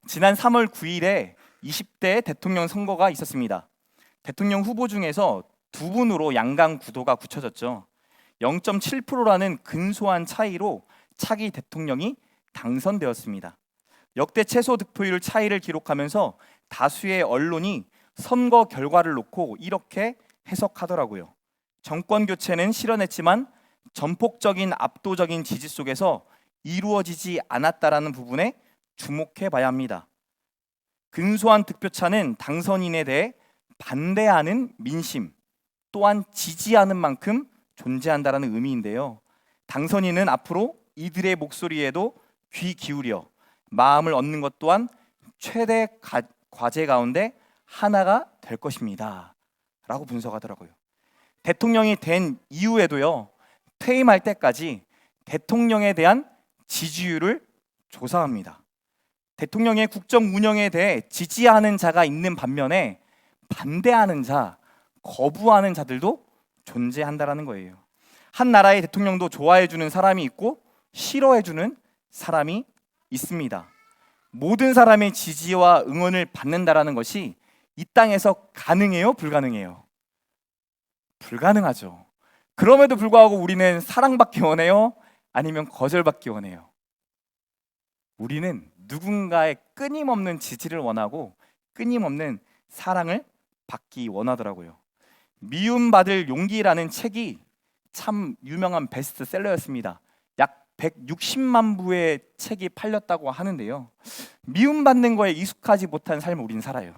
지난 3월 9일에 20대 대통령 선거가 있었습니다. 대통령 후보 중에서 두 분으로 양강 구도가 굳혀졌죠. 0.7%라는 근소한 차이로 차기 대통령이 당선되었습니다. 역대 최소 득표율 차이를 기록하면서 다수의 언론이 선거 결과를 놓고 이렇게 해석하더라고요. 정권 교체는 실현했지만 전폭적인 압도적인 지지 속에서 이루어지지 않았다라는 부분에 주목해 봐야 합니다. 근소한 득표차는 당선인에 대해 반대하는 민심 또한 지지하는 만큼 존재한다라는 의미인데요. 당선인은 앞으로 이들의 목소리에도 귀 기울여 마음을 얻는 것 또한 최대 과제 가운데 하나가 될 것입니다 라고 분석하더라고요. 대통령이 된 이후에도요, 퇴임할 때까지 대통령에 대한 지지율을 조사합니다. 대통령의 국정 운영에 대해 지지하는 자가 있는 반면에 반대하는 자, 거부하는 자들도 존재한다라는 거예요. 한 나라의 대통령도 좋아해주는 사람이 있고 싫어해주는 사람이 있습니다. 모든 사람의 지지와 응원을 받는다라는 것이 이 땅에서 가능해요? 불가능해요? 불가능하죠. 그럼에도 불구하고 우리는 사랑받기 원해요? 아니면 거절받기 원해요? 우리는 누군가의 끊임없는 지지를 원하고 끊임없는 사랑을 받기 원하더라고요. 미움받을 용기라는 책이 참 유명한 베스트셀러였습니다. 약 160만 부의 책이 팔렸다고 하는데요. 미움받는 거에 익숙하지 못한 삶을 우리는 살아요.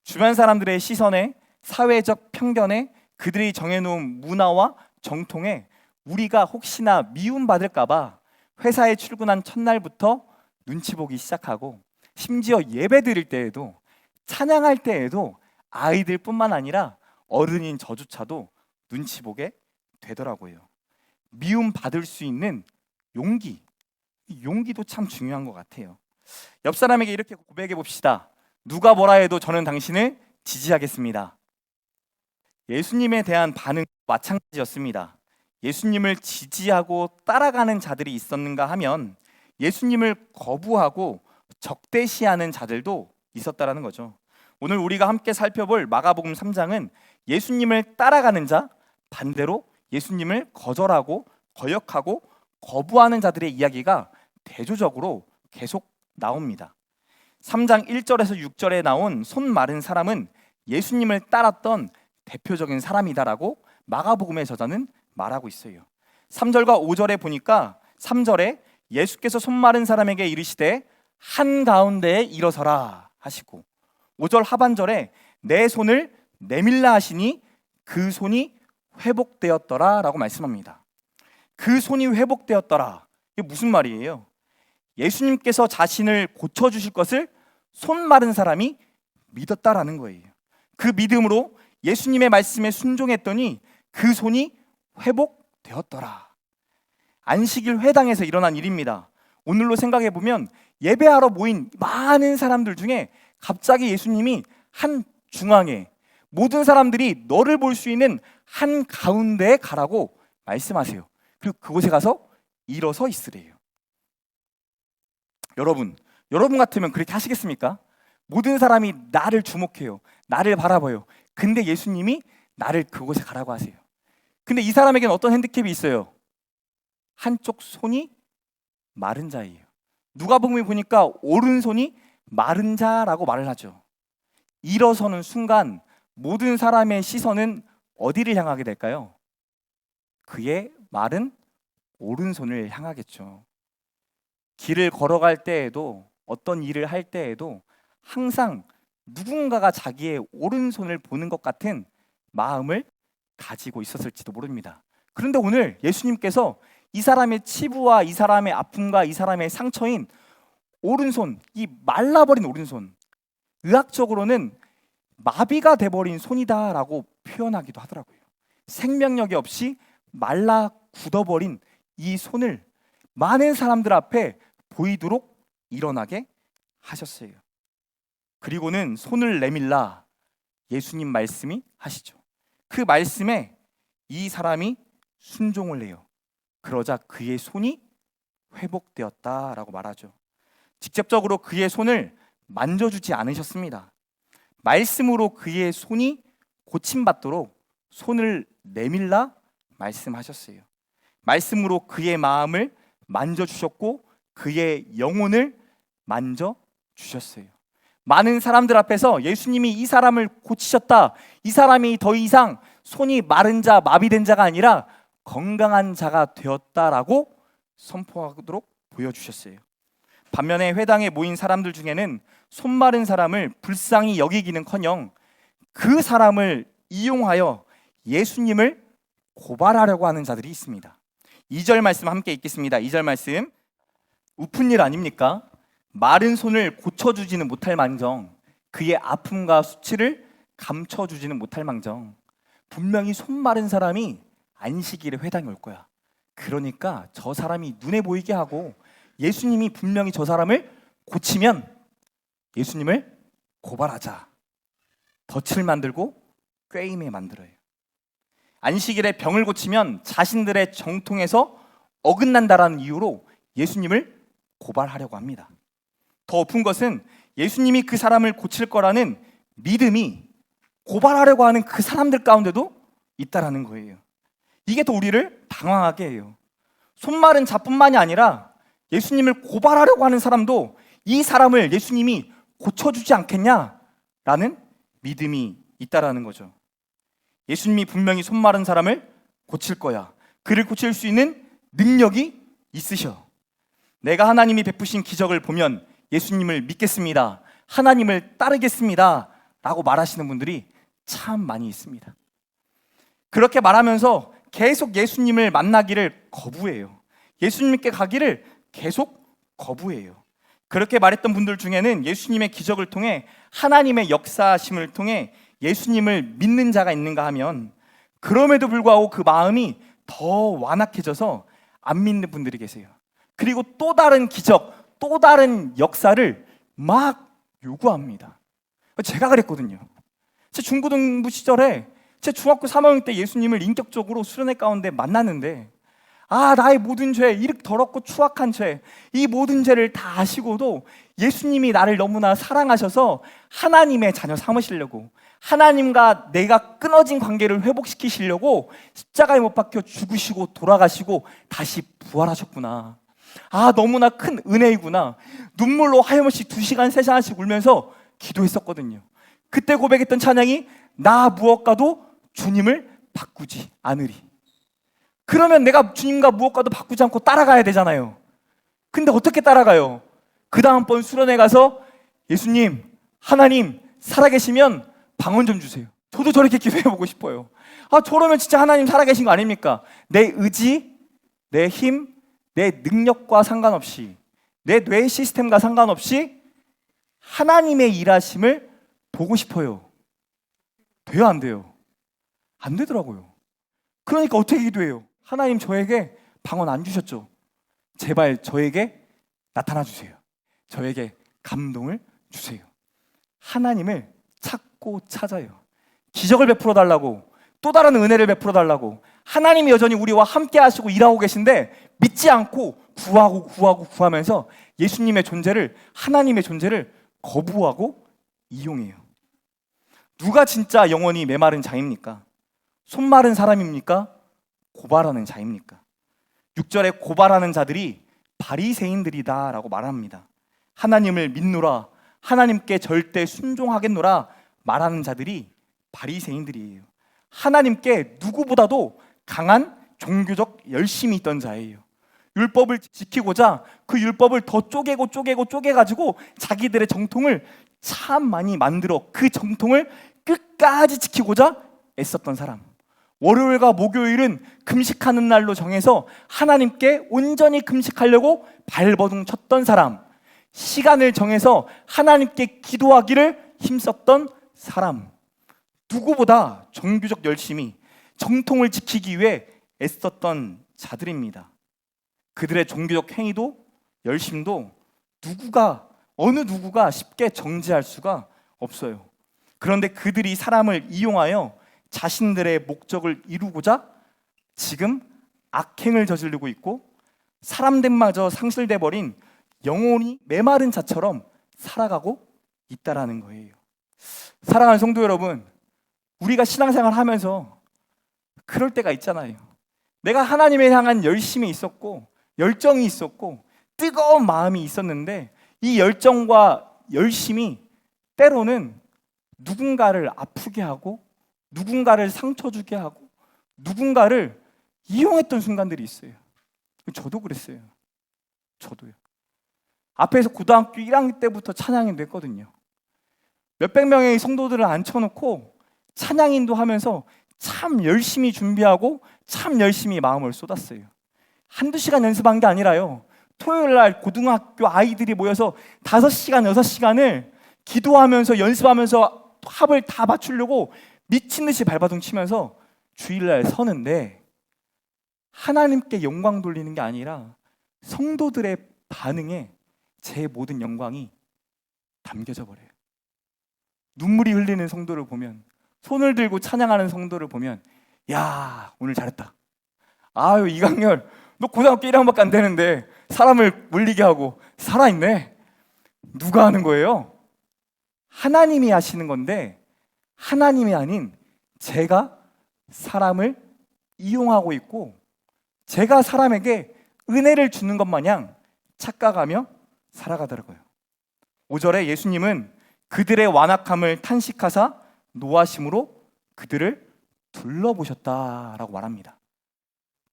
주변 사람들의 시선에, 사회적 편견에, 그들이 정해놓은 문화와 정통에 우리가 혹시나 미움받을까 봐 회사에 출근한 첫날부터 눈치 보기 시작하고, 심지어 예배 드릴 때에도, 찬양할 때에도 아이들뿐만 아니라 어른인 저조차도 눈치 보게 되더라고요. 미움 받을 수 있는 용기, 이 용기도 참 중요한 것 같아요. 옆 사람에게 이렇게 고백해 봅시다. 누가 뭐라 해도 저는 당신을 지지하겠습니다. 예수님에 대한 반응 마찬가지였습니다. 예수님을 지지하고 따라가는 자들이 있었는가 하면 예수님을 거부하고 적대시하는 자들도 있었다라는 거죠. 오늘 우리가 함께 살펴볼 마가복음 3장은 예수님을 따라가는 자, 반대로 예수님을 거절하고 거역하고 거부하는 자들의 이야기가 대조적으로 계속 나옵니다. 3장 1절에서 6절에 나온 손 마른 사람은 예수님을 따랐던 대표적인 사람이다라고 마가복음의 저자는 말하고 있어요. 3절과 5절에 보니까 3절에 예수께서 손 마른 사람에게 이르시되 한가운데에 일어서라 하시고, 5절 하반절에 내 손을 내밀라 하시니 그 손이 회복되었더라 라고 말씀합니다. 그 손이 회복되었더라, 이게 무슨 말이에요? 예수님께서 자신을 고쳐주실 것을 손 마른 사람이 믿었다라는 거예요. 그 믿음으로 예수님의 말씀에 순종했더니 그 손이 회복되었더라. 안식일 회당에서 일어난 일입니다. 오늘로 생각해보면 예배하러 모인 많은 사람들 중에 갑자기 예수님이 한 중앙에, 모든 사람들이 너를 볼 수 있는 한 가운데에 가라고 말씀하세요. 그리고 그곳에 가서 일어서 있으래요. 여러분 같으면 그렇게 하시겠습니까? 모든 사람이 나를 주목해요. 나를 바라봐요. 근데 예수님이 나를 그곳에 가라고 하세요. 근데 이 사람에게는 어떤 핸디캡이 있어요? 한쪽 손이 마른 자예요. 누가복음에 보니까 오른손이 마른 자라고 말을 하죠. 일어서는 순간 모든 사람의 시선은 어디를 향하게 될까요? 그의 마른 오른손을 향하겠죠. 길을 걸어갈 때에도, 어떤 일을 할 때에도 항상 누군가가 자기의 오른손을 보는 것 같은 마음을 가지고 있었을지도 모릅니다. 그런데 오늘 예수님께서 이 사람의 치부와 이 사람의 아픔과 이 사람의 상처인 오른손, 이 말라버린 오른손, 의학적으로는 마비가 돼버린 손이다라고 표현하기도 하더라고요. 생명력이 없이 말라 굳어버린 이 손을 많은 사람들 앞에 보이도록 일어나게 하셨어요. 그리고는 손을 내밀라, 예수님 말씀이 하시죠. 그 말씀에 이 사람이 순종을 해요. 그러자 그의 손이 회복되었다라고 말하죠. 직접적으로 그의 손을 만져주지 않으셨습니다. 말씀으로 그의 손이 고침받도록 손을 내밀라 말씀하셨어요. 말씀으로 그의 마음을 만져주셨고 그의 영혼을 만져주셨어요. 많은 사람들 앞에서 예수님이 이 사람을 고치셨다, 이 사람이 더 이상 손이 마른 자, 마비된 자가 아니라 건강한 자가 되었다라고 선포하도록 보여주셨어요. 반면에 회당에 모인 사람들 중에는 손 마른 사람을 불쌍히 여기기는커녕 그 사람을 이용하여 예수님을 고발하려고 하는 자들이 있습니다. 2절 말씀 함께 읽겠습니다. 2절 말씀. 우픈 일 아닙니까? 마른 손을 고쳐주지는 못할 망정 그의 아픔과 수치를 감춰주지는 못할 망정 분명히 손 마른 사람이 안식일에 회당에 올 거야. 그러니까 저 사람이 눈에 보이게 하고 예수님이 분명히 저 사람을 고치면 예수님을 고발하자. 덫을 만들고 꾀임에 만들어요. 안식일에 병을 고치면 자신들의 정통에서 어긋난다라는 이유로 예수님을 고발하려고 합니다. 더 엎은 것은 예수님이 그 사람을 고칠 거라는 믿음이 고발하려고 하는 그 사람들 가운데도 있다라는 거예요. 이게 더 우리를 당황하게 해요. 손 마른 자뿐만이 아니라 예수님을 고발하려고 하는 사람도 이 사람을 예수님이 고쳐주지 않겠냐라는 믿음이 있다라는 거죠. 예수님이 분명히 손 마른 사람을 고칠 거야. 그를 고칠 수 있는 능력이 있으셔. 내가 하나님이 베푸신 기적을 보면 예수님을 믿겠습니다. 하나님을 따르겠습니다. 라고 말하시는 분들이 참 많이 있습니다. 그렇게 말하면서 계속 예수님을 만나기를 거부해요. 예수님께 가기를 계속 거부해요. 그렇게 말했던 분들 중에는 예수님의 기적을 통해 하나님의 역사심을 통해 예수님을 믿는 자가 있는가 하면 그럼에도 불구하고 그 마음이 더 완악해져서 안 믿는 분들이 계세요. 그리고 또 다른 기적, 또 다른 역사를 막 요구합니다. 제가 그랬거든요. 제 중고등부 시절에 제 중학교 3학년 때 예수님을 인격적으로 수련회 가운데 만났는데 나의 모든 죄, 이렇게 더럽고 추악한 죄, 이 모든 죄를 다 아시고도 예수님이 나를 너무나 사랑하셔서 하나님의 자녀 삼으시려고 하나님과 내가 끊어진 관계를 회복시키시려고 십자가에 못 박혀 죽으시고 돌아가시고 다시 부활하셨구나. 너무나 큰 은혜이구나. 눈물로 하염없이 2시간, 3시간씩 울면서 기도했었거든요. 그때 고백했던 찬양이 나 무엇과도 주님을 바꾸지 않으리. 그러면 내가 주님과 무엇과도 바꾸지 않고 따라가야 되잖아요. 근데 어떻게 따라가요? 그 다음번 수련회 가서 예수님, 하나님 살아계시면 방언 좀 주세요. 저도 저렇게 기도해보고 싶어요. 저러면 진짜 하나님 살아계신 거 아닙니까? 내 의지, 내 힘, 내 능력과 상관없이 내 뇌 시스템과 상관없이 하나님의 일하심을 보고 싶어요. 돼요, 안 돼요? 안 되더라고요. 그러니까 어떻게 기도해요? 하나님 저에게 방언 안 주셨죠? 제발 저에게 나타나 주세요. 저에게 감동을 주세요. 하나님을 찾고 찾아요. 기적을 베풀어 달라고, 또 다른 은혜를 베풀어 달라고 하나님이 여전히 우리와 함께 하시고 일하고 계신데 믿지 않고 구하면서 예수님의 존재를, 하나님의 존재를 거부하고 이용해요. 누가 진짜 영원히 메마른 자입니까? 손 마른 사람입니까? 고발하는 자입니까? 6절에 고발하는 자들이 바리새인들이다 라고 말합니다. 하나님을 믿노라, 하나님께 절대 순종하겠노라 말하는 자들이 바리새인들이에요. 하나님께 누구보다도 강한 종교적 열심이 있던 자예요. 율법을 지키고자 그 율법을 더 쪼개가지고 자기들의 정통을 참 많이 만들어 그 정통을 끝까지 지키고자 애썼던 사람. 월요일과 목요일은 금식하는 날로 정해서 하나님께 온전히 금식하려고 발버둥 쳤던 사람. 시간을 정해서 하나님께 기도하기를 힘썼던 사람. 누구보다 종교적 열심이 정통을 지키기 위해 애썼던 자들입니다. 그들의 종교적 행위도 열심도 어느 누구가 쉽게 정지할 수가 없어요. 그런데 그들이 사람을 이용하여 자신들의 목적을 이루고자 지금 악행을 저지르고 있고 사람들마저 상실돼 버린 영혼이 메마른 자처럼 살아가고 있다라는 거예요. 사랑하는 성도 여러분, 우리가 신앙생활 하면서 그럴 때가 있잖아요. 내가 하나님을 향한 열심이 있었고 열정이 있었고 뜨거운 마음이 있었는데 이 열정과 열심이 때로는 누군가를 아프게 하고 누군가를 상처 주게 하고 누군가를 이용했던 순간들이 있어요. 저도 그랬어요. 저도요. 앞에서 고등학교 1학년 때부터 찬양인도 했거든요. 몇백 명의 성도들을 앉혀놓고 찬양인도 하면서 참 열심히 준비하고 참 열심히 마음을 쏟았어요. 한두 시간 연습한 게 아니라요. 토요일 날 고등학교 아이들이 모여서 5시간, 6시간을 기도하면서 연습하면서 합을 다 맞추려고 미친 듯이 발바둥 치면서 주일날 서는데 하나님께 영광 돌리는 게 아니라 성도들의 반응에 제 모든 영광이 담겨져 버려요. 눈물이 흘리는 성도를 보면, 손을 들고 찬양하는 성도를 보면, 야, 오늘 잘했다. 아유, 이강렬, 너 고등학교 1학년밖에 안 되는데 사람을 물리게 하고 살아있네. 누가 하는 거예요? 하나님이 하시는 건데 하나님이 아닌 제가 사람을 이용하고 있고 제가 사람에게 은혜를 주는 것 마냥 착각하며 살아가더라고요. 5절에 예수님은 그들의 완악함을 탄식하사 노하심으로 그들을 둘러보셨다라고 말합니다.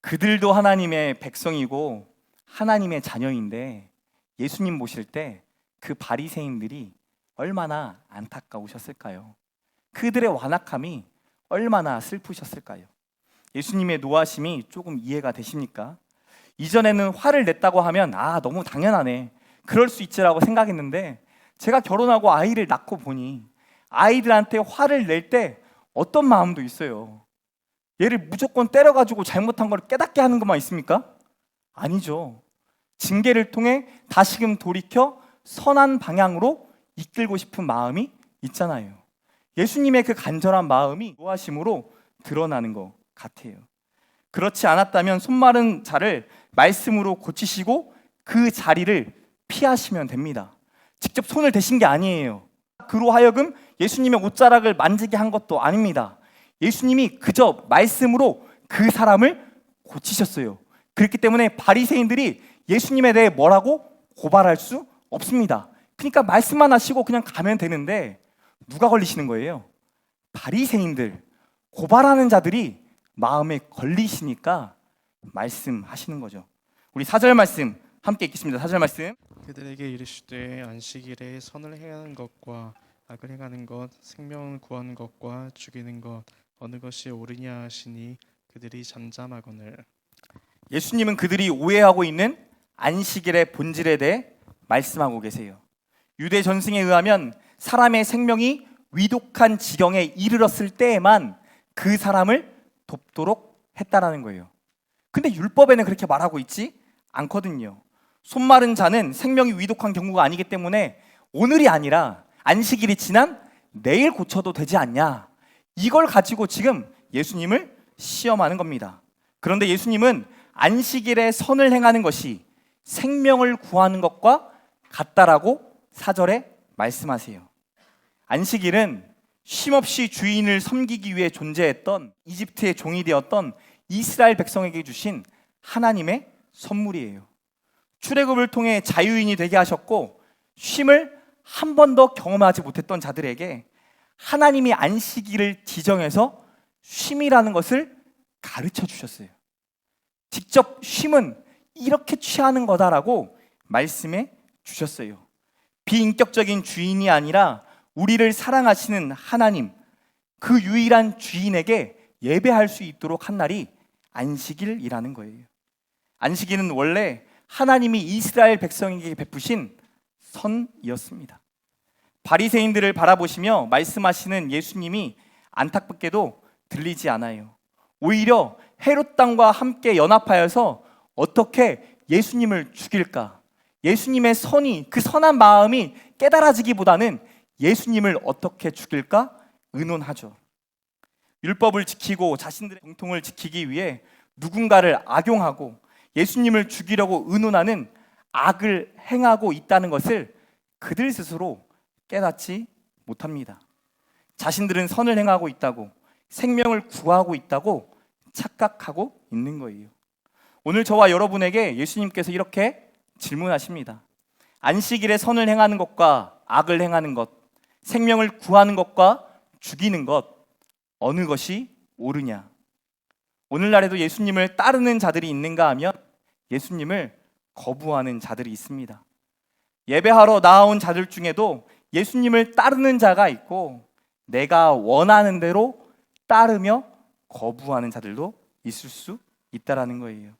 그들도 하나님의 백성이고 하나님의 자녀인데 예수님 보실 때 그 바리새인들이 얼마나 안타까우셨을까요? 그들의 완악함이 얼마나 슬프셨을까요? 예수님의 노하심이 조금 이해가 되십니까? 이전에는 화를 냈다고 하면 너무 당연하네, 그럴 수 있지라고 생각했는데 제가 결혼하고 아이를 낳고 보니 아이들한테 화를 낼 때 어떤 마음도 있어요. 얘를 무조건 때려가지고 잘못한 걸 깨닫게 하는 것만 있습니까? 아니죠. 징계를 통해 다시금 돌이켜 선한 방향으로 이끌고 싶은 마음이 있잖아요. 예수님의 그 간절한 마음이 노하심으로 드러나는 것 같아요. 그렇지 않았다면 손마른 자를 말씀으로 고치시고 그 자리를 피하시면 됩니다. 직접 손을 대신 게 아니에요. 그로 하여금 예수님의 옷자락을 만지게 한 것도 아닙니다. 예수님이 그저 말씀으로 그 사람을 고치셨어요. 그렇기 때문에 바리새인들이 예수님에 대해 뭐라고 고발할 수 없습니다. 그러니까 말씀만 하시고 그냥 가면 되는데 누가 걸리시는 거예요? 바리새인들, 고발하는 자들이 마음에 걸리시니까 말씀하시는 거죠. 우리 4절 말씀 함께 읽겠습니다. 4절 말씀. 그들에게 이르시되 안식일에 선을 행하는 것과 악을 행하는 것, 생명을 구하는 것과 죽이는 것 어느 것이 옳으냐 하시니 그들이 잠잠하거늘. 예수님은 그들이 오해하고 있는 안식일의 본질에 대해 말씀하고 계세요. 유대 전승에 의하면 사람의 생명이 위독한 지경에 이르렀을 때에만 그 사람을 돕도록 했다라는 거예요. 근데 율법에는 그렇게 말하고 있지 않거든요. 손 마른 자는 생명이 위독한 경우가 아니기 때문에 오늘이 아니라 안식일이 지난 내일 고쳐도 되지 않냐, 이걸 가지고 지금 예수님을 시험하는 겁니다. 그런데 예수님은 안식일에 선을 행하는 것이 생명을 구하는 것과 같다라고 4절에 말씀하세요. 안식일은 쉼없이 주인을 섬기기 위해 존재했던 이집트의 종이 되었던 이스라엘 백성에게 주신 하나님의 선물이에요. 출애굽을 통해 자유인이 되게 하셨고 쉼을 한 번도 경험하지 못했던 자들에게 하나님이 안식일을 지정해서 쉼이라는 것을 가르쳐 주셨어요. 직접 쉼은 이렇게 취하는 거다라고 말씀해 주셨어요. 비인격적인 주인이 아니라 우리를 사랑하시는 하나님, 그 유일한 주인에게 예배할 수 있도록 한 날이 안식일이라는 거예요. 안식일은 원래 하나님이 이스라엘 백성에게 베푸신 선이었습니다. 바리새인들을 바라보시며 말씀하시는 예수님이 안타깝게도 들리지 않아요. 오히려 헤롯 당과 함께 연합하여서 어떻게 예수님을 죽일까, 예수님의 선이, 그 선한 마음이 깨달아지기보다는 예수님을 어떻게 죽일까 의논하죠. 율법을 지키고 자신들의 정통을 지키기 위해 누군가를 악용하고 예수님을 죽이려고 의논하는 악을 행하고 있다는 것을 그들 스스로 깨닫지 못합니다. 자신들은 선을 행하고 있다고, 생명을 구하고 있다고 착각하고 있는 거예요. 오늘 저와 여러분에게 예수님께서 이렇게 질문하십니다. 안식일에 선을 행하는 것과 악을 행하는 것, 생명을 구하는 것과 죽이는 것, 어느 것이 옳으냐? 오늘날에도 예수님을 따르는 자들이 있는가 하면 예수님을 거부하는 자들이 있습니다. 예배하러 나아온 자들 중에도 예수님을 따르는 자가 있고 내가 원하는 대로 따르며 거부하는 자들도 있을 수 있다라는 거예요.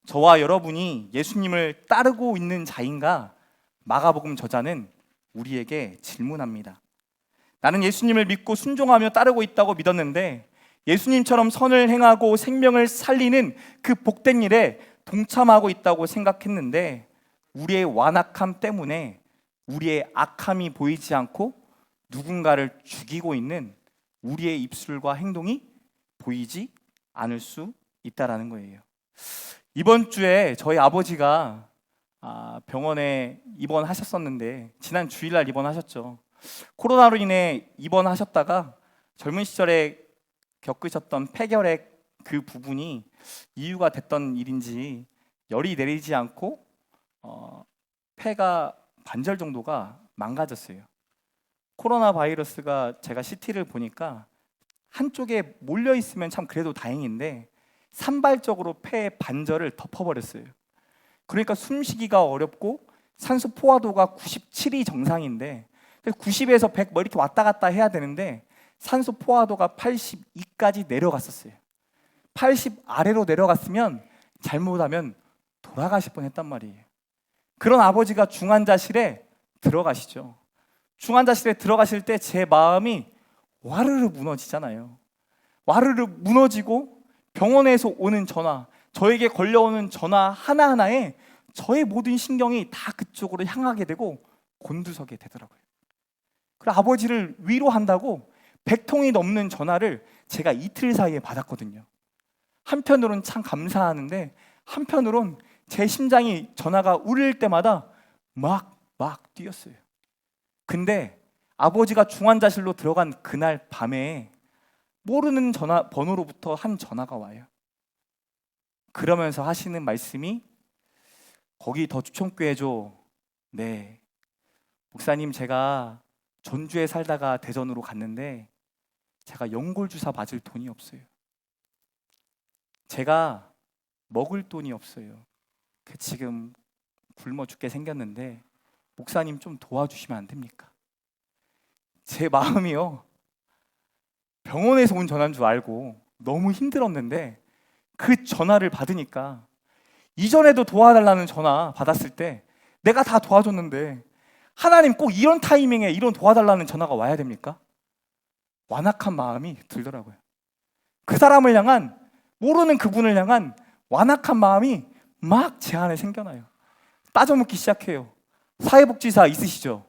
저와 여러분이 예수님을 따르고 있는 자인가? 마가복음 저자는 우리에게 질문합니다. 나는 예수님을 믿고 순종하며 따르고 있다고 믿었는데 예수님처럼 선을 행하고 생명을 살리는 그 복된 일에 동참하고 있다고 생각했는데 우리의 완악함 때문에 우리의 악함이 보이지 않고 누군가를 죽이고 있는 우리의 입술과 행동이 보이지 않을 수 있다라는 거예요. 이번 주에 저희 아버지가 병원에 입원하셨었는데 지난 주일날 입원하셨죠. 코로나로 인해 입원하셨다가 젊은 시절에 겪으셨던 폐결핵 그 부분이 이유가 됐던 일인지 열이 내리지 않고 폐가 반절 정도가 망가졌어요. 코로나 바이러스가 제가 CT를 보니까 한쪽에 몰려 있으면 참 그래도 다행인데 산발적으로 폐의 반절을 덮어버렸어요. 그러니까 숨쉬기가 어렵고 산소 포화도가 97이 정상인데 90에서 100 뭐 이렇게 왔다 갔다 해야 되는데 산소 포화도가 82까지 내려갔었어요. 80 아래로 내려갔으면 잘못하면 돌아가실 뻔했단 말이에요. 그런 아버지가 중환자실에 들어가시죠. 중환자실에 들어가실 때 제 마음이 와르르 무너지잖아요. 와르르 무너지고 병원에서 오는 전화, 저에게 걸려오는 전화 하나하나에 저의 모든 신경이 다 그쪽으로 향하게 되고 곤두서게 되더라고요. 그리고 아버지를 위로한다고 100통이 넘는 전화를 제가 이틀 사이에 받았거든요. 한편으론 참 감사하는데 한편으론 제 심장이 전화가 울릴 때마다 막 뛰었어요. 근데 아버지가 중환자실로 들어간 그날 밤에 모르는 전화 번호로부터 한 전화가 와요. 그러면서 하시는 말씀이 거기 더 주총교회 줘. 네. 목사님 제가 전주에 살다가 대전으로 갔는데 제가 연골 주사 맞을 돈이 없어요. 제가 먹을 돈이 없어요. 지금 굶어 죽게 생겼는데 목사님 좀 도와주시면 안 됩니까? 제 마음이요. 병원에서 온 전화인 줄 알고 너무 힘들었는데 그 전화를 받으니까 이전에도 도와달라는 전화 받았을 때 내가 다 도와줬는데 하나님 꼭 이런 타이밍에 이런 도와달라는 전화가 와야 됩니까? 완악한 마음이 들더라고요. 그 사람을 향한, 모르는 그분을 향한 완악한 마음이 막 제 안에 생겨나요. 따져묻기 시작해요. 사회복지사 있으시죠?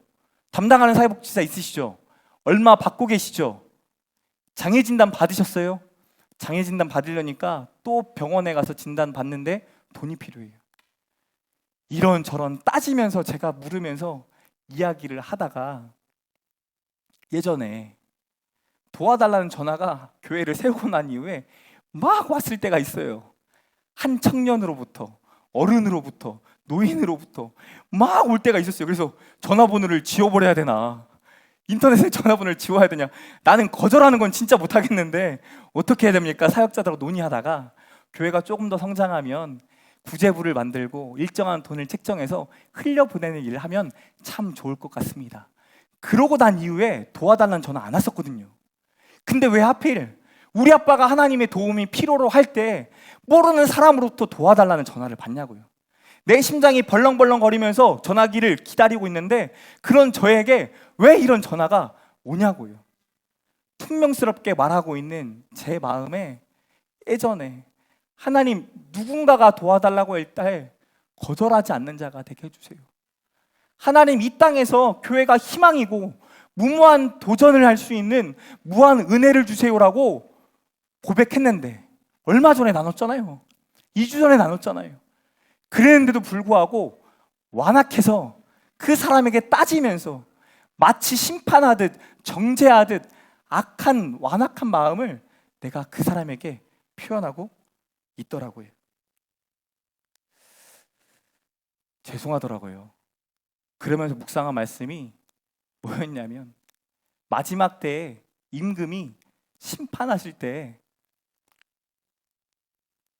담당하는 사회복지사 있으시죠? 얼마 받고 계시죠? 장애진단 받으셨어요? 장애진단 받으려니까 또 병원에 가서 진단 받는데 돈이 필요해요. 이런저런 따지면서 제가 물으면서 이야기를 하다가 예전에 도와달라는 전화가 교회를 세우고 난 이후에 막 왔을 때가 있어요. 한 청년으로부터, 어른으로부터, 노인으로부터 막 올 때가 있었어요. 그래서 전화번호를 지워버려야 되나, 인터넷에 전화번호를 지워야 되냐, 나는 거절하는 건 진짜 못하겠는데 어떻게 해야 됩니까? 사역자들하고 논의하다가 교회가 조금 더 성장하면 구제부를 만들고 일정한 돈을 책정해서 흘려보내는 일을 하면 참 좋을 것 같습니다. 그러고 난 이후에 도와달라는 전화 안 왔었거든요. 근데 왜 하필 우리 아빠가 하나님의 도움이 필요로 할 때 모르는 사람으로부터 도와달라는 전화를 받냐고요. 내 심장이 벌렁벌렁 거리면서 전화기를 기다리고 있는데 그런 저에게 왜 이런 전화가 오냐고요. 퉁명스럽게 말하고 있는 제 마음에 예전에 하나님 누군가가 도와달라고 할 때 거절하지 않는 자가 되게 해주세요. 하나님 이 땅에서 교회가 희망이고 무모한 도전을 할 수 있는 무한 은혜를 주세요라고 고백했는데 얼마 전에 나눴잖아요. 2주 전에 나눴잖아요. 그랬는데도 불구하고 완악해서 그 사람에게 따지면서 마치 심판하듯 정죄하듯 악한 완악한 마음을 내가 그 사람에게 표현하고 있더라고요. 죄송하더라고요. 그러면서 묵상한 말씀이 뭐였냐면, 마지막 때에 임금이 심판하실 때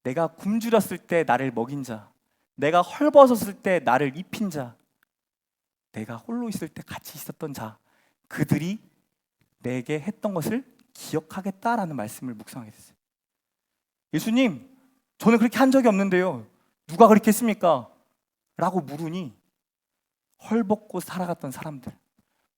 내가 굶주렸을 때 나를 먹인 자, 내가 헐벗었을 때 나를 입힌 자, 내가 홀로 있을 때 같이 있었던 자, 그들이 내게 했던 것을 기억하겠다라는 말씀을 묵상하게 됐어요. 예수님, 저는 그렇게 한 적이 없는데요, 누가 그렇게 했습니까? 라고 물으니 헐벗고 살아갔던 사람들,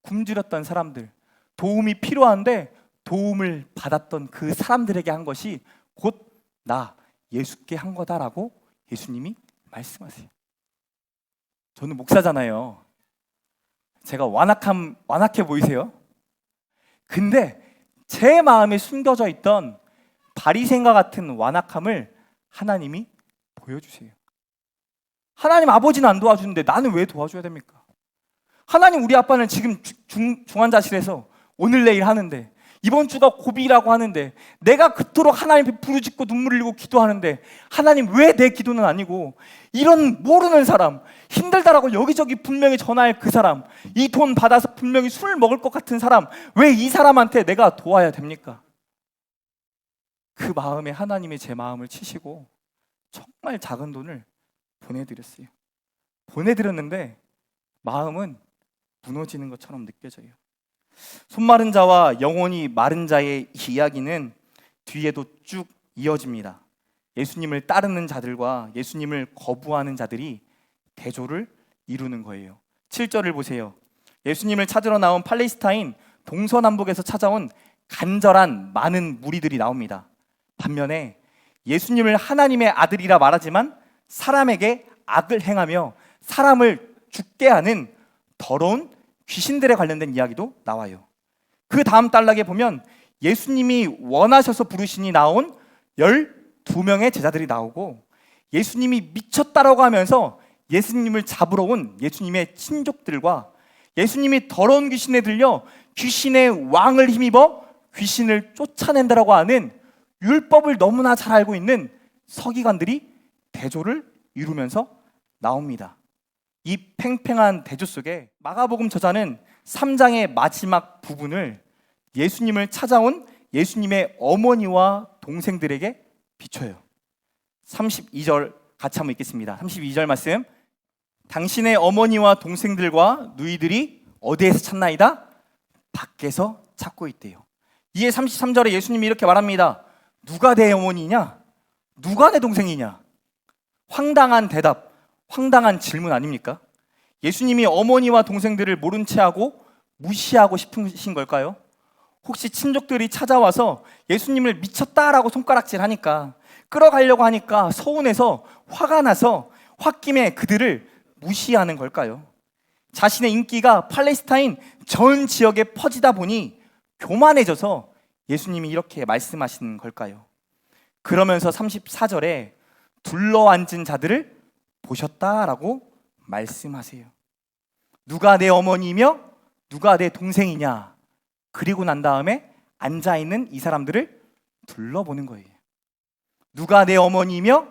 굶주렸던 사람들, 도움이 필요한데 도움을 받았던 그 사람들에게 한 것이 곧 나 예수께 한 거다라고 예수님이 말씀하세요. 저는 목사잖아요. 제가 완악해 보이세요? 근데 제 마음에 숨겨져 있던 바리새인과 같은 완악함을 하나님이 보여주세요. 하나님 아버지는 안 도와주는데 나는 왜 도와줘야 됩니까? 하나님 우리 아빠는 지금 중환자실에서 오늘 내일 하는데, 이번 주가 고비라고 하는데, 내가 그토록 하나님 앞에 부르짖고 눈물 흘리고 기도하는데 하나님 왜 내 기도는 아니고, 이런 모르는 사람, 힘들다라고 여기저기 분명히 전화할 그 사람, 이 돈 받아서 분명히 술 먹을 것 같은 사람, 왜 이 사람한테 내가 도와야 됩니까? 그 마음에 하나님이 제 마음을 치시고 정말 작은 돈을 보내드렸어요. 보내드렸는데 마음은 무너지는 것처럼 느껴져요. 손 마른 자와 영혼이 마른 자의 이야기는 뒤에도 쭉 이어집니다. 예수님을 따르는 자들과 예수님을 거부하는 자들이 대조를 이루는 거예요. 7절을 보세요. 예수님을 찾으러 나온 팔레스타인 동서남북에서 찾아온 간절한 많은 무리들이 나옵니다. 반면에 예수님을 하나님의 아들이라 말하지만 사람에게 악을 행하며 사람을 죽게 하는 더러운 귀신들에 관련된 이야기도 나와요. 그 다음 단락에 보면 예수님이 원하셔서 부르시니 나온 12명의 제자들이 나오고, 예수님이 미쳤다라고 하면서 예수님을 잡으러 온 예수님의 친족들과 예수님이 더러운 귀신에 들려 귀신의 왕을 힘입어 귀신을 쫓아낸다라고 하는 율법을 너무나 잘 알고 있는 서기관들이 대조를 이루면서 나옵니다. 이 팽팽한 대조 속에 마가복음 저자는 3장의 마지막 부분을 예수님을 찾아온 예수님의 어머니와 동생들에게 비춰요. 32절 같이 한번 읽겠습니다. 32절 말씀. 당신의 어머니와 동생들과 누이들이 어디에서 찾나이다? 밖에서 찾고 있대요. 이에 33절에 예수님이 이렇게 말합니다. 누가 내 어머니냐? 누가 내 동생이냐? 황당한 대답, 황당한 질문 아닙니까? 예수님이 어머니와 동생들을 모른 채 하고 무시하고 싶으신 걸까요? 혹시 친족들이 찾아와서 예수님을 미쳤다라고 손가락질 하니까, 끌어가려고 하니까 서운해서 화가 나서 홧김에 그들을 무시하는 걸까요? 자신의 인기가 팔레스타인 전 지역에 퍼지다 보니 교만해져서 예수님이 이렇게 말씀하시는 걸까요? 그러면서 34절에 둘러앉은 자들을 보셨다라고 말씀하세요. 누가 내 어머니며 누가 내 동생이냐? 그리고 난 다음에 앉아있는 이 사람들을 둘러보는 거예요. 누가 내 어머니며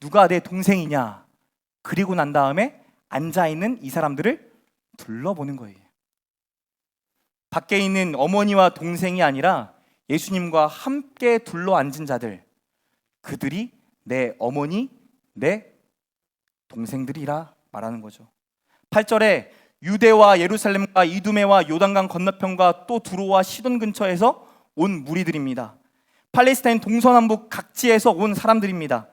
누가 내 동생이냐? 그리고 난 다음에 앉아있는 이 사람들을 둘러보는 거예요. 밖에 있는 어머니와 동생이 아니라 예수님과 함께 둘러앉은 자들, 그들이 내 어머니, 내 동생들이라 말하는 거죠. 8절에 유대와 예루살렘과 이두메와 요단강 건너편과 또 두로와 시돈 근처에서 온 무리들입니다. 팔레스타인 동서남북 각지에서 온 사람들입니다.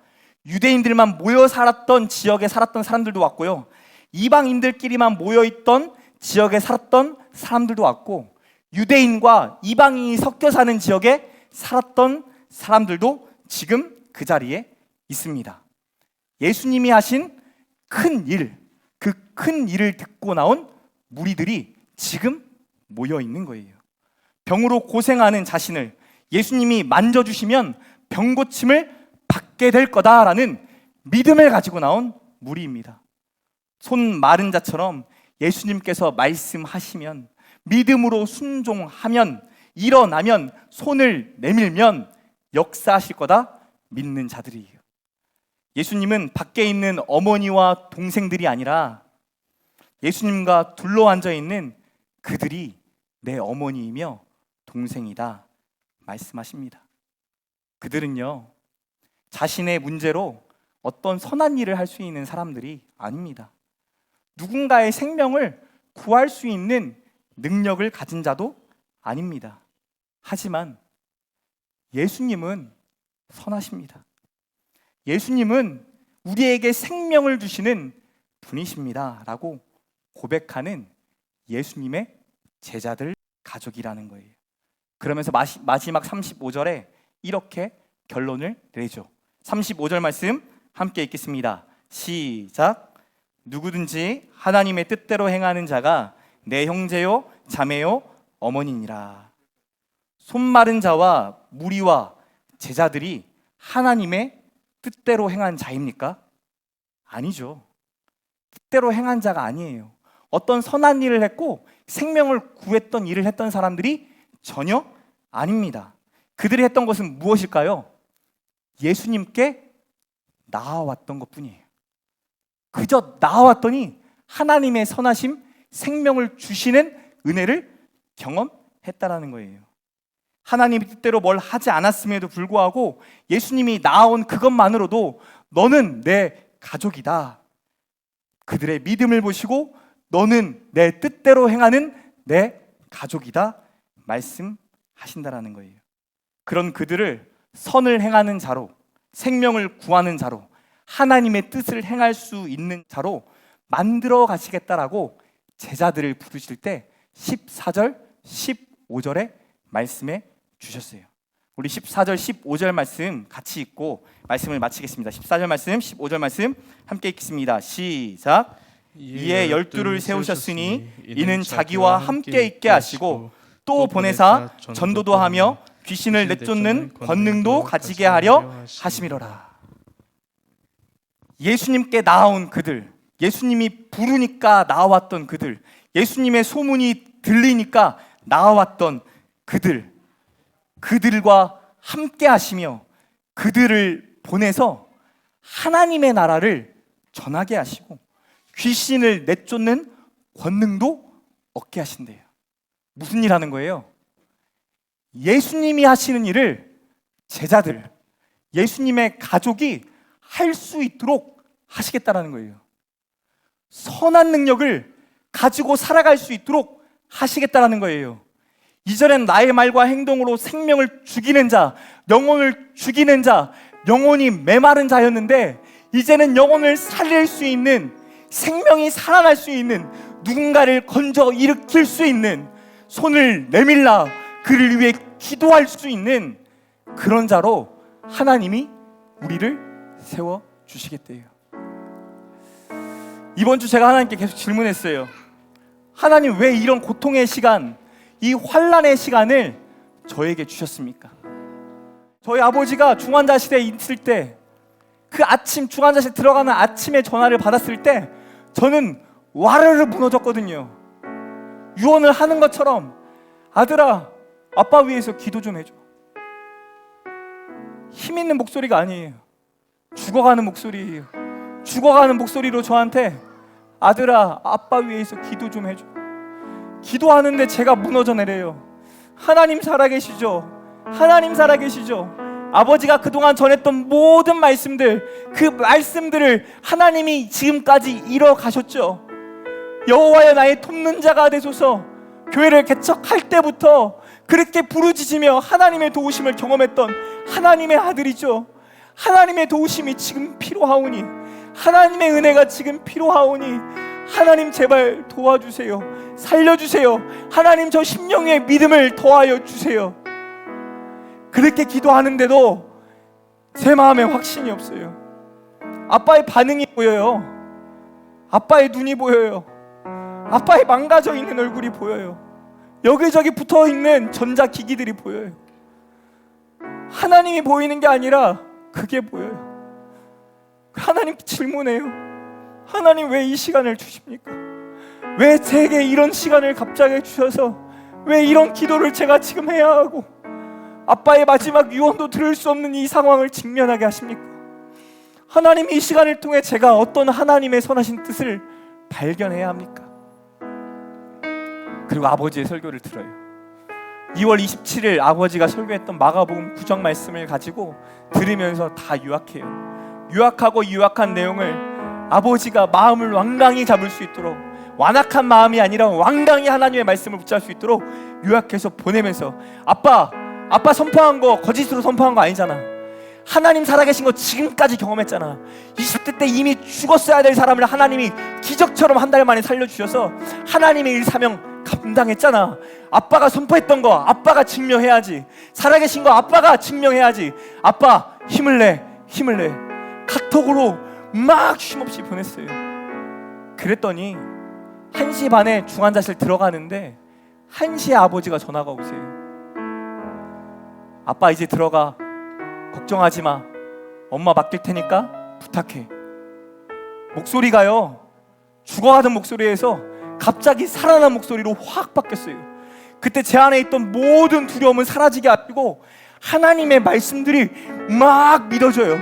유대인들만 모여 살았던 지역에 살았던 사람들도 왔고요, 이방인들끼리만 모여있던 지역에 살았던 사람들도 왔고, 유대인과 이방인이 섞여 사는 지역에 살았던 사람들도 지금 그 자리에 있습니다. 예수님이 하신 큰 일, 그 큰 일을 듣고 나온 무리들이 지금 모여 있는 거예요. 병으로 고생하는 자신을 예수님이 만져주시면 병 고침을 받게 될 거다라는 믿음을 가지고 나온 무리입니다. 손 마른 자처럼 예수님께서 말씀하시면, 믿음으로 순종하면, 일어나면, 손을 내밀면 역사하실 거다 믿는 자들이에요. 예수님은 밖에 있는 어머니와 동생들이 아니라 예수님과 둘러앉아 있는 그들이 내 어머니이며 동생이다 말씀하십니다. 그들은요, 자신의 문제로 어떤 선한 일을 할 수 있는 사람들이 아닙니다. 누군가의 생명을 구할 수 있는 능력을 가진 자도 아닙니다. 하지만 예수님은 선하십니다. 예수님은 우리에게 생명을 주시는 분이십니다 라고 고백하는 예수님의 제자들 가족이라는 거예요. 그러면서 마지막 35절에 이렇게 결론을 내죠. 35절 말씀 함께 읽겠습니다. 시작. 누구든지 하나님의 뜻대로 행하는 자가 내 형제요 자매요 어머니니라. 손 마른 자와 무리와 제자들이 하나님의 뜻대로 행한 자입니까? 아니죠. 뜻대로 행한 자가 아니에요. 어떤 선한 일을 했고 생명을 구했던 일을 했던 사람들이 전혀 아닙니다. 그들이 했던 것은 무엇일까요? 예수님께 나아왔던 것뿐이에요. 그저 나아왔더니 하나님의 선하심, 생명을 주시는 은혜를 경험했다라는 거예요. 하나님의 뜻대로 뭘 하지 않았음에도 불구하고 예수님이 나아온 그것만으로도 너는 내 가족이다, 그들의 믿음을 보시고 너는 내 뜻대로 행하는 내 가족이다 말씀하신다라는 거예요. 그런 그들을 선을 행하는 자로, 생명을 구하는 자로, 하나님의 뜻을 행할 수 있는 자로 만들어 가시겠다라고 제자들을 부르실 때 14절, 15절에 말씀해 주셨어요. 우리 14절, 15절 말씀 같이 읽고 말씀을 마치겠습니다. 14절 말씀, 15절 말씀 함께 읽겠습니다. 시작. 이에 12를 세우셨으니 이는 자기와 함께 있게 하시고 또 보내사 전도도 하며 귀신을 내쫓는 권능도 가지게 하려 하심이로라. 예수님께 나아온 그들, 예수님이 부르니까 나아왔던 그들, 예수님의 소문이 들리니까 나아왔던 그들, 그들과 함께 하시며 그들을 보내서 하나님의 나라를 전하게 하시고 귀신을 내쫓는 권능도 얻게 하신대요. 무슨 일 하는 거예요? 예수님이 하시는 일을 제자들, 예수님의 가족이 할 수 있도록 하시겠다라는 거예요. 선한 능력을 가지고 살아갈 수 있도록 하시겠다라는 거예요. 이전엔 나의 말과 행동으로 생명을 죽이는 자, 영혼을 죽이는 자, 영혼이 메마른 자였는데 이제는 영혼을 살릴 수 있는, 생명이 살아날 수 있는, 누군가를 건져 일으킬 수 있는, 손을 내밀라 그를 위해 기도할 수 있는 그런 자로 하나님이 우리를 세워주시겠대요. 이번 주 제가 하나님께 계속 질문했어요. 하나님, 왜 이런 고통의 시간, 이 환난의 시간을 저에게 주셨습니까? 저희 아버지가 중환자실에 있을 때, 그 아침 중환자실 들어가는 아침에 전화를 받았을 때 저는 와르르 무너졌거든요. 유언을 하는 것처럼, 아들아, 아빠 위해서 기도 좀 해줘. 힘 있는 목소리가 아니에요. 죽어가는 목소리예요. 죽어가는 목소리로 저한테, 아들아, 아빠 위해서 기도 좀 해줘. 기도하는데 제가 무너져 내려요. 하나님 살아계시죠? 하나님 살아계시죠? 아버지가 그동안 전했던 모든 말씀들, 그 말씀들을 하나님이 지금까지 이뤄가셨죠. 여호와여 나의 돕는 자가 되소서. 교회를 개척할 때부터 그렇게 부르짖으며 하나님의 도우심을 경험했던 하나님의 아들이죠. 하나님의 도우심이 지금 필요하오니, 하나님의 은혜가 지금 필요하오니 하나님 제발 도와주세요. 살려주세요. 하나님 저 심령의 믿음을 더하여 주세요. 그렇게 기도하는데도 제 마음에 확신이 없어요. 아빠의 반응이 보여요. 아빠의 눈이 보여요. 아빠의 망가져 있는 얼굴이 보여요. 여기저기 붙어있는 전자기기들이 보여요. 하나님이 보이는 게 아니라 그게 보여요. 하나님 질문해요. 하나님 왜 이 시간을 주십니까? 왜 제게 이런 시간을 갑자기 주셔서 왜 이런 기도를 제가 지금 해야 하고 아빠의 마지막 유언도 들을 수 없는 이 상황을 직면하게 하십니까? 하나님 이 시간을 통해 제가 어떤 하나님의 선하신 뜻을 발견해야 합니까? 그리고 아버지의 설교를 들어요. 2월 27일 아버지가 설교했던 마가복음 9장 말씀을 가지고 들으면서 다 요약해요. 요약하고 요약한 내용을 아버지가 마음을 완강히 잡을 수 있도록, 완악한 마음이 아니라 완강히 하나님의 말씀을 붙잡을 수 있도록 요약해서 보내면서 아빠 선포한 거 거짓으로 선포한 거 아니잖아. 하나님 살아계신 거 지금까지 경험했잖아. 20대 때 이미 죽었어야 될 사람을 하나님이 기적처럼 한 달 만에 살려주셔서 하나님의 일 사명 감당했잖아. 아빠가 선포했던 거 아빠가 증명해야지. 살아계신 거 아빠가 증명해야지. 아빠 힘을 내. 카톡으로 막 쉼없이 보냈어요. 그랬더니 1시 반에 중환자실 들어가는데 1시에 아버지가 전화가 오세요. 아빠 이제 들어가. 걱정하지 마. 엄마 맡길 테니까 부탁해. 목소리가요, 죽어가던 목소리에서 갑자기 살아난 목소리로 확 바뀌었어요. 그때 제 안에 있던 모든 두려움은 사라지게 하고 하나님의 말씀들이 막 믿어져요.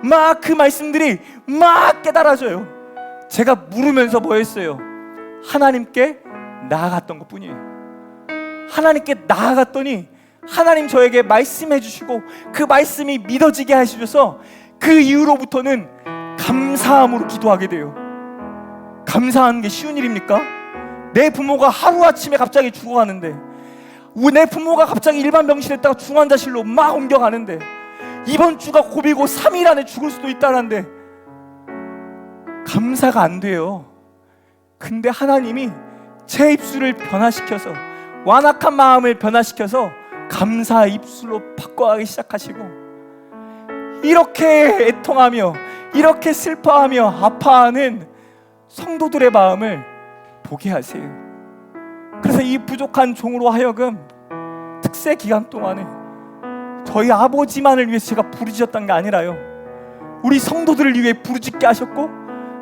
막 그 말씀들이 막 깨달아져요. 제가 물으면서 뭐 했어요? 하나님께 나아갔던 것 뿐이에요. 하나님께 나아갔더니 하나님 저에게 말씀해 주시고 그 말씀이 믿어지게 해주셔서 그 이후로부터는 감사함으로 기도하게 돼요. 감사하는 게 쉬운 일입니까? 내 부모가 하루아침에 갑자기 죽어가는데, 내 부모가 갑자기 일반 병실에다가 중환자실로 막 옮겨가는데, 이번 주가 고비고 3일 안에 죽을 수도 있다는데 감사가 안 돼요. 근데 하나님이 제 입술을 변화시켜서, 완악한 마음을 변화시켜서 감사의 입술로 바꿔가기 시작하시고, 이렇게 애통하며 이렇게 슬퍼하며 아파하는 성도들의 마음을 보게 하세요. 그래서 이 부족한 종으로 하여금 특세 기간 동안에 저희 아버지만을 위해서 제가 부르짖었던 게 아니라요, 우리 성도들을 위해 부르짖게 하셨고,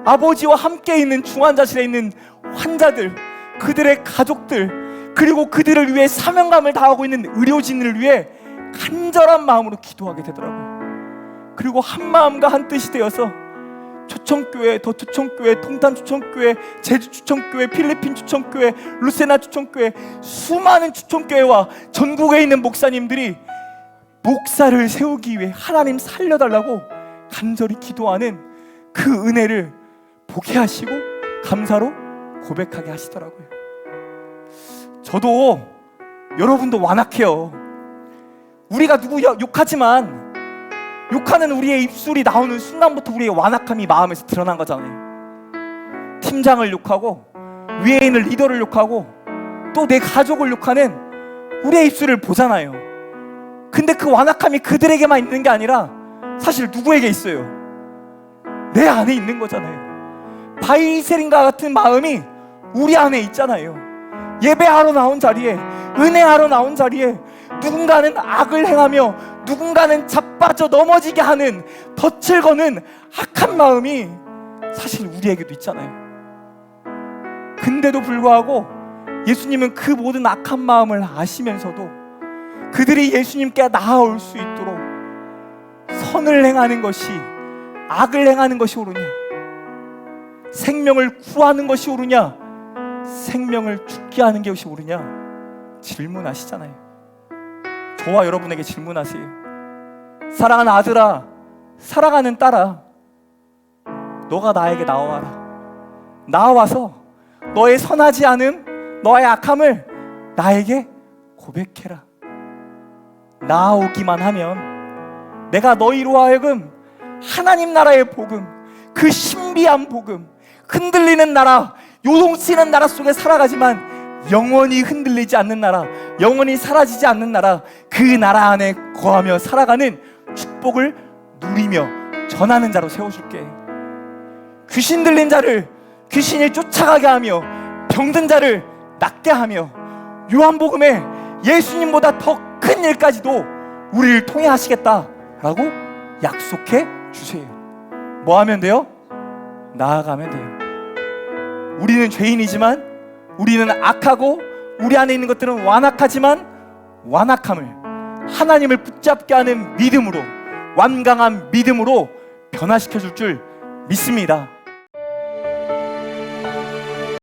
아버지와 함께 있는 중환자실에 있는 환자들, 그들의 가족들, 그리고 그들을 위해 사명감을 다하고 있는 의료진을 위해 간절한 마음으로 기도하게 되더라고요. 그리고 한 마음과 한 뜻이 되어서 초청교회, 더 초청교회, 통탄 초청교회, 제주 초청교회, 필리핀 초청교회, 루세나 초청교회, 수많은 초청교회와 전국에 있는 목사님들이 목사를 세우기 위해 하나님 살려달라고 간절히 기도하는 그 은혜를 보게 하시고 감사로 고백하게 하시더라고요. 저도, 여러분도 완악해요. 우리가 누구 욕하지만 욕하는 우리의 입술이 나오는 순간부터 우리의 완악함이 마음에서 드러난 거잖아요. 팀장을 욕하고 위에 있는 리더를 욕하고 또 내 가족을 욕하는 우리의 입술을 보잖아요. 근데 그 완악함이 그들에게만 있는 게 아니라 사실 누구에게 있어요? 내 안에 있는 거잖아요. 바이셀인과 같은 마음이 우리 안에 있잖아요. 예배하러 나온 자리에, 은혜하러 나온 자리에 누군가는 악을 행하며 누군가는 자빠져 넘어지게 하는, 덫을 거는 악한 마음이 사실 우리에게도 있잖아요. 근데도 불구하고 예수님은 그 모든 악한 마음을 아시면서도 그들이 예수님께 나아올 수 있도록 선을 행하는 것이, 악을 행하는 것이 옳으냐, 생명을 구하는 것이 옳으냐, 생명을 죽게 하는 것이 옳으냐 질문하시잖아요. 저와 여러분에게 질문하세요. 사랑하는 아들아, 사랑하는 딸아, 너가 나에게 나와라. 나와서 너의 선하지 않음, 너의 악함을 나에게 고백해라. 나오기만 하면 내가 너희로 하여금 하나님 나라의 복음, 그 신비한 복음, 흔들리는 나라, 요동치는 나라 속에 살아가지만 영원히 흔들리지 않는 나라, 영원히 사라지지 않는 나라, 그 나라 안에 거하며 살아가는 축복을 누리며 전하는 자로 세워줄게. 귀신 들린 자를 귀신이 쫓아가게 하며 병든 자를 낫게 하며 요한복음에 예수님보다 더 큰 일까지도 우리를 통해 하시겠다라고 약속해 주세요. 뭐 하면 돼요? 나아가면 돼요. 우리는 죄인이지만, 우리는 악하고, 우리 안에 있는 것들은 완악하지만, 완악함을 하나님을 붙잡게 하는 믿음으로, 완강한 믿음으로 변화시켜 줄 줄 믿습니다.